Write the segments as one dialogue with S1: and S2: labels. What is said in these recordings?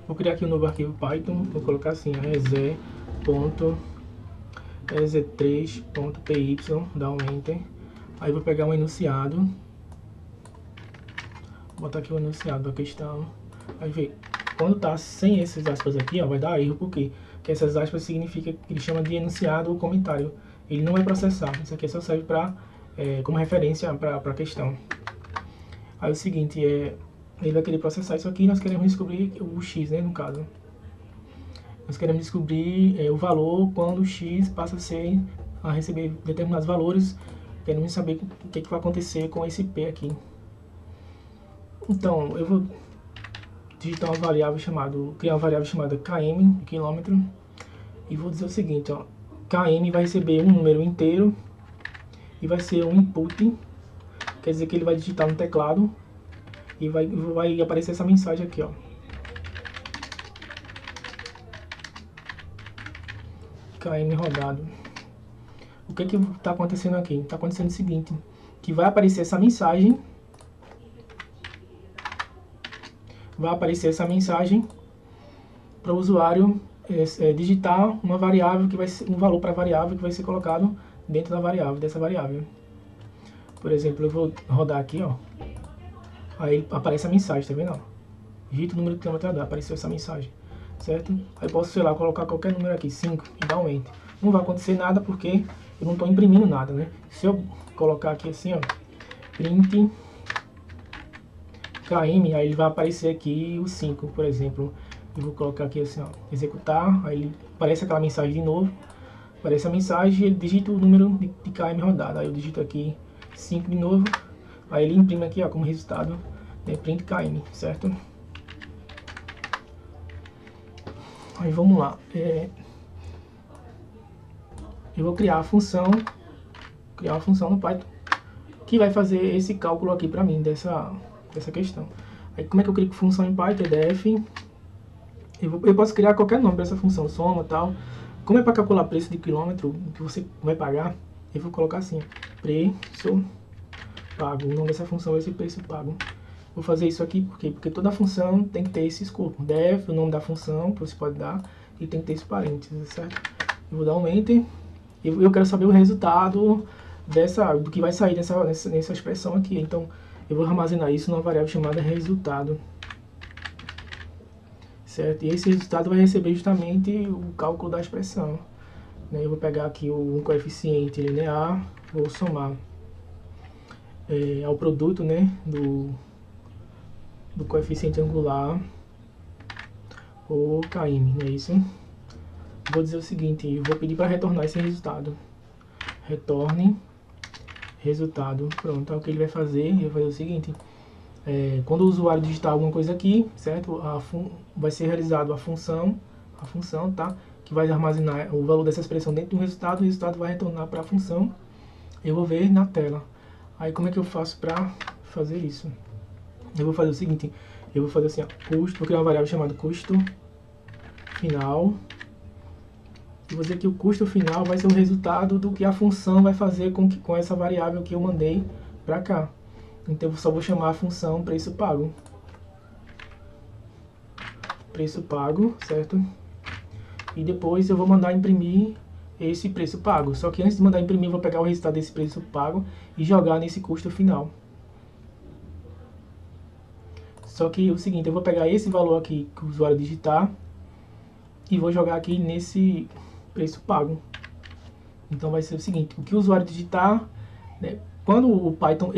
S1: Vou criar aqui um novo arquivo Python, vou colocar assim, reset.ez3.py, dar um enter. Aí vou pegar um enunciado, vou botar aqui o enunciado da questão. Aí ver, quando tá sem essas aspas aqui, ó, vai dar erro, por quê? Porque essas aspas significa que ele chama de enunciado ou comentário. Ele não vai processar, isso aqui só serve como referência para a questão. Aí o seguinte, ele vai querer processar isso aqui, nós queremos descobrir o x, né, no caso. Nós queremos descobrir o valor quando o x passa a receber determinados valores. Queremos saber o que vai acontecer com esse p aqui. Então, eu vou digitar uma variável criar uma variável chamada km, quilômetro, e vou dizer o seguinte, ó, km vai receber um número inteiro e vai ser um input, quer dizer que ele vai digitar no teclado e vai aparecer essa mensagem aqui, ó. KM rodado. O que está acontecendo aqui? Está acontecendo o seguinte, que vai aparecer essa mensagem, para o usuário digitar uma variável que vai ser um valor para a variável que vai ser colocado dentro da variável, dessa variável. Por exemplo, eu vou rodar aqui, ó. Aí aparece a mensagem, tá vendo? Ó? Digita o número de quilômetro a dar, apareceu essa mensagem, certo? Aí posso, sei lá, colocar qualquer número aqui, 5, e dar um enter. Não vai acontecer nada porque eu não estou imprimindo nada, né? Se eu colocar aqui assim, ó, print km, aí ele vai aparecer aqui o 5, por exemplo. Eu vou colocar aqui assim, ó, executar, aí ele aparece aquela mensagem de novo, aparece a mensagem e ele digita o número de km rodado. Aí eu digito aqui 5 de novo, aí ele imprime aqui, ó, como resultado, né, print km, certo? Aí vamos lá, eu vou criar uma função no Python que vai fazer esse cálculo aqui para mim dessa questão. Aí como é que eu crio função em Python? def, eu posso criar qualquer nome para essa função, soma e tal. Como é para calcular preço de quilômetro que você vai pagar, eu vou colocar assim, preço pago. O nome dessa função vai ser preço pago. Vou fazer isso aqui porque toda função tem que ter esse escopo. Def, o nome da função que você pode dar, e tem que ter esse parênteses, certo? Eu vou dar um enter. Eu quero saber o resultado do que vai sair nessa expressão aqui. Então, eu vou armazenar isso numa variável chamada resultado, certo? E esse resultado vai receber justamente o cálculo da expressão, né? Eu vou pegar aqui um coeficiente linear, vou somar ao produto, né, do coeficiente angular ou km, não é isso? Vou dizer o seguinte, eu vou pedir para retornar esse resultado. Retorne resultado. Pronto, é o que ele vai fazer. Ele vai fazer o seguinte, quando o usuário digitar alguma coisa aqui, certo? Vai ser realizado a função, tá? Que vai armazenar o valor dessa expressão dentro do resultado, o resultado vai retornar para a função. Eu vou ver na tela. Aí como é que eu faço para fazer isso? Eu vou fazer o seguinte, eu vou fazer assim, ó, custo, vou criar uma variável chamada custo final. E vou dizer que o custo final vai ser o resultado do que a função vai fazer com essa variável que eu mandei para cá. Então eu só vou chamar a função preço pago. Preço pago, certo? E depois eu vou mandar imprimir esse preço pago. Só que antes de mandar imprimir, eu vou pegar o resultado desse preço pago e jogar nesse custo final. Só que o seguinte, eu vou pegar esse valor aqui que o usuário digitar e vou jogar aqui nesse preço pago. Então vai ser o seguinte, o que o usuário digitar, né, quando o Python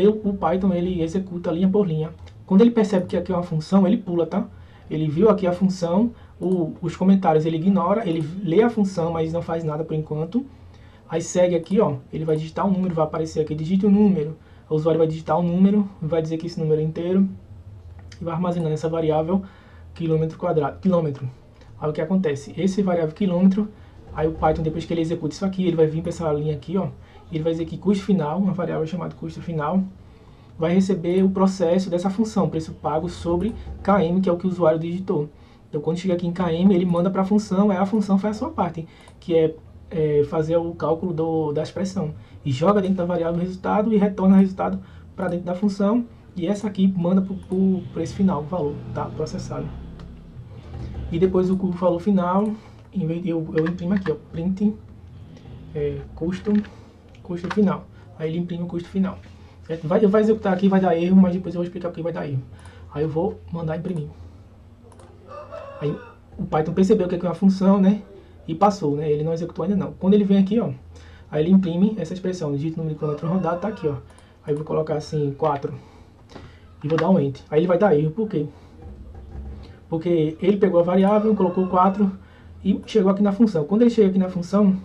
S1: ele executa linha por linha. Quando ele percebe que aqui é uma função, ele pula, tá? Ele viu aqui a função, os comentários ele ignora, ele lê a função, mas não faz nada por enquanto. Aí segue aqui, ó, ele vai digitar um número, vai aparecer aqui, digite o número. O usuário vai digitar um número, vai dizer que esse número é inteiro e vai armazenar nessa variável quilômetro quadrado, quilômetro. Aí o que acontece? Esse variável quilômetro, aí o Python, depois que ele executa isso aqui, ele vai vir para essa linha aqui, ó, ele vai dizer que custo final, uma variável chamada custo final, vai receber o processo dessa função, preço pago sobre km, que é o que o usuário digitou. Então quando chega aqui em km, ele manda para a função, aí a função faz a sua parte, que é fazer o cálculo da expressão. E joga dentro da variável o resultado e retorna o resultado para dentro da função. E essa aqui manda para esse final, o valor, tá? Processado. E depois o valor final, em vez de eu imprimo aqui, ó, print custo final. Aí ele imprime o custo final. Certo? Vai executar aqui, vai dar erro, mas depois eu vou explicar porque vai dar erro. Aí eu vou mandar imprimir. Aí o Python percebeu que aqui é uma função, né? E passou, né? Ele não executou ainda não. Quando ele vem aqui, ó, aí ele imprime essa expressão, digita o número de quilômetro rodado, tá aqui, ó. Aí eu vou colocar assim, 4. E vou dar um Enter. Aí ele vai dar erro, por quê? Porque ele pegou a variável, colocou 4 e chegou aqui na função. Quando ele chega aqui na função,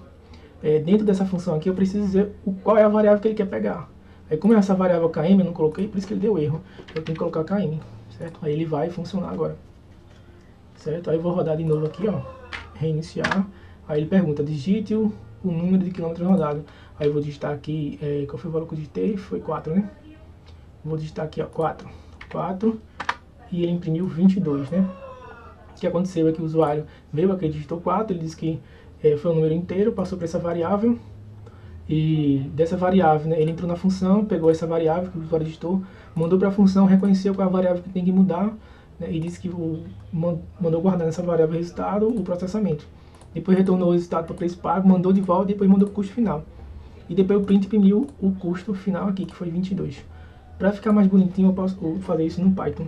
S1: dentro dessa função aqui, eu preciso dizer qual é a variável que ele quer pegar. Aí como essa variável KM eu não coloquei, por isso que ele deu erro. Eu tenho que colocar KM, certo? Aí ele vai funcionar agora. Certo? Aí eu vou rodar de novo aqui, ó. Reiniciar. Aí ele pergunta, digite o número de quilômetros rodados. Aí eu vou digitar aqui, qual foi o valor que eu digitei? Foi 4, né? Vou digitar aqui, ó, 4. E ele imprimiu 22, né? O que aconteceu é que o usuário veio aqui, digitou 4, ele disse que foi um número inteiro, passou para essa variável. E dessa variável, né, ele entrou na função, pegou essa variável que o usuário digitou, mandou para a função, reconheceu qual é a variável que tem que mudar, né, e disse que mandou guardar nessa variável o resultado, o processamento. Depois retornou o resultado para o preço pago, mandou de volta e depois mandou o custo final. E depois o print imprimiu o custo final aqui, que foi 22. Para ficar mais bonitinho, eu posso fazer isso no Python.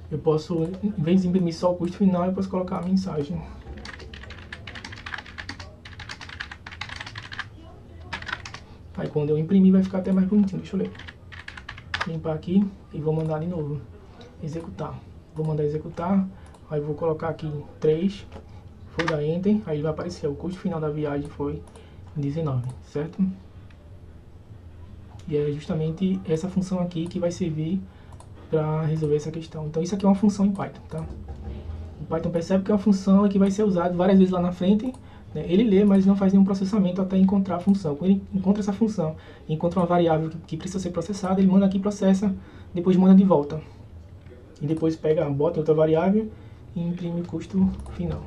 S1: Eu posso, em vez de imprimir só o custo final, eu posso colocar a mensagem. Aí quando eu imprimir vai ficar até mais bonitinho, deixa eu ler. Limpar aqui e vou mandar de novo. Executar. Vou mandar executar, aí vou colocar aqui 3, vou dar Enter, aí vai aparecer, o custo final da viagem foi 19, certo? E é justamente essa função aqui que vai servir para resolver essa questão. Então isso aqui é uma função em Python, tá? O Python percebe que é uma função que vai ser usada várias vezes lá na frente, né? Ele lê, mas não faz nenhum processamento até encontrar a função. Quando ele encontra essa função, encontra uma variável que precisa ser processada, ele manda aqui, processa, depois manda de volta. E depois pega, bota outra variável e imprime o custo final.